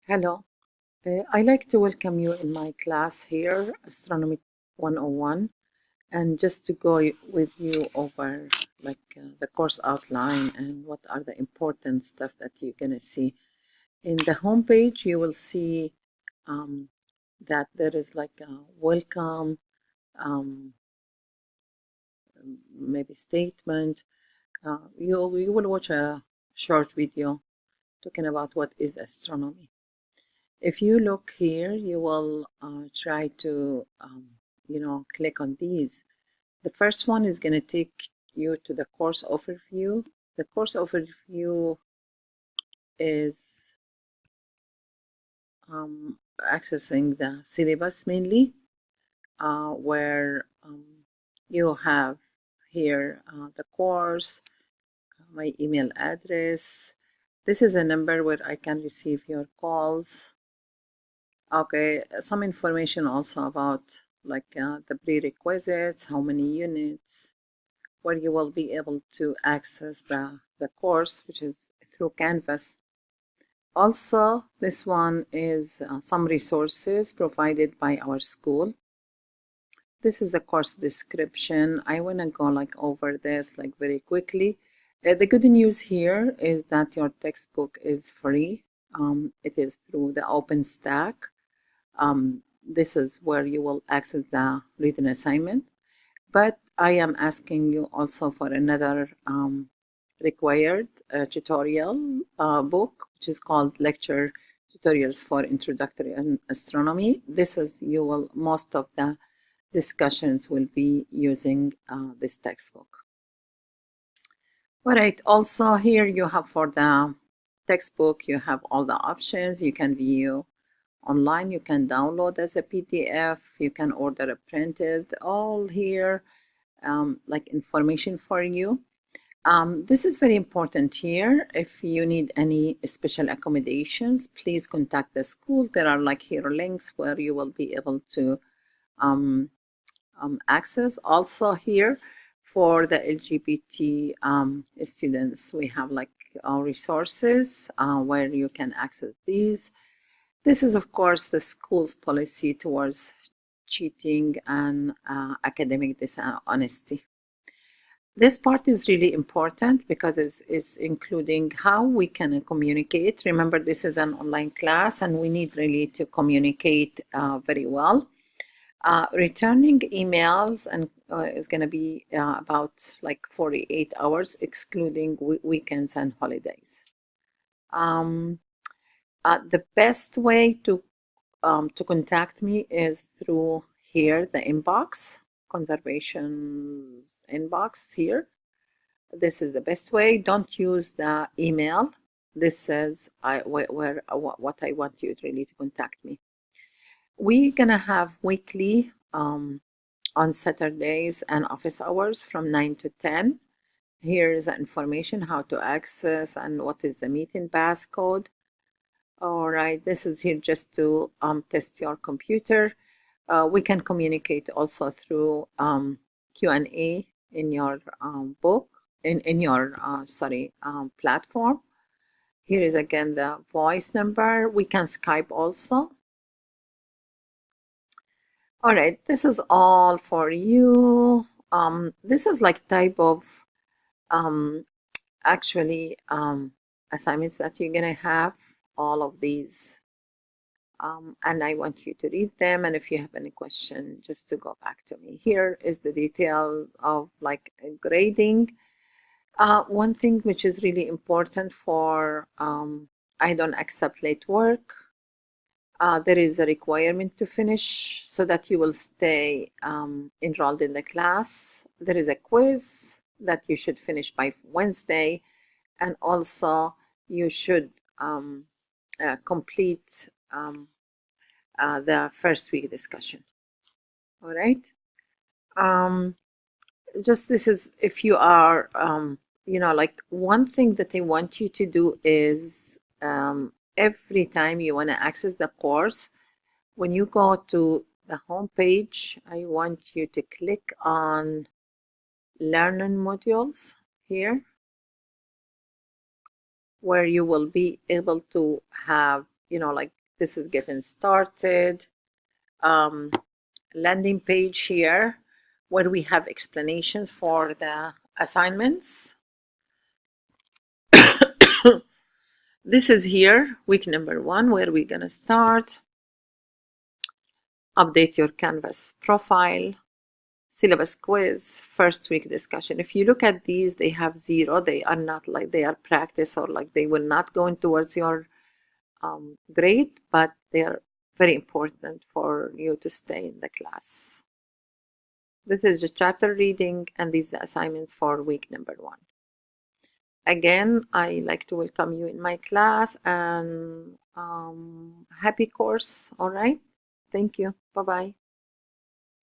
Hello, I'd like to welcome you in my class here, Astronomy 101, and just to with you over the course outline and what are the important stuff that you're gonna see. In the homepage, you will see um, that there is like a welcome, um, maybe statement. You will watch a short video talking about what is astronomy. If you look here, you will try to, click on these. The first one is going to take you to the course overview. The course overview is accessing the syllabus mainly, where you have here the course, my email address. This is a number where I can receive your calls. Okay, some information also about the prerequisites, how many units, where you will be able to access the course, which is through Canvas. Also, this one is some resources provided by our school. This is the course description. I want to go over this very quickly. The good news here is that your textbook is free. It is through the OpenStack. This is where you will access the written assignment. But I am asking you also for another required tutorial book, which is called Lecture Tutorials for Introductory Astronomy. Most of the discussions will be using this textbook. All right, also here you have for the textbook, you have all the options. You can view online, you can download as a PDF, you can order a printed, all here, like information for you. This is very important here. If you need any special accommodations, please contact the school. There are here links where you will be able to access. Also here for the LGBT students, we have our resources where you can access these. This is, of course, the school's policy towards cheating and academic dishonesty. This part is really important because it's including how we can communicate. Remember, this is an online class and we need really to communicate very well. Returning emails and is going to be about 48 hours, excluding weekends and holidays. The best way to contact me is through here, the inbox, conservation's inbox here. This is the best way. Don't use the email. This says what I want you really to contact me. We're gonna have weekly on Saturdays and office hours from 9 to 10. Here is the information how to access and what is the meeting passcode. All right, this is here just to test your computer. We can communicate also through Q&A in your book, in your platform. Here is again the voice number. We can Skype also. All right, this is all for you. This is type of assignments that you're gonna have, all of these. And I want you to read them. And if you have any question, just to go back to me. Here is the detail of grading. One thing which is really important for I don't accept late work. There is a requirement to finish so that you will stay enrolled in the class. There is a quiz that you should finish by Wednesday. And also you should complete the first week discussion. All right. Just this is if you are, one thing that I want you to do is every time you want to access the course, when you go to the home page, I want you to click on Learning Modules here, where you will be able to have like this is getting started. Landing page here where we have explanations for the assignments. This is here, week number 1, where we're gonna start. Update your Canvas profile, syllabus quiz, first week discussion. If you look at these, they have 0. They are not like they are practice, or like they will not go in towards your grade, but they are very important for you to stay in the class. This is the chapter reading, and these are the assignments for week number 1. Again, I like to welcome you in my class, and happy course. All right. Thank you. Bye-bye.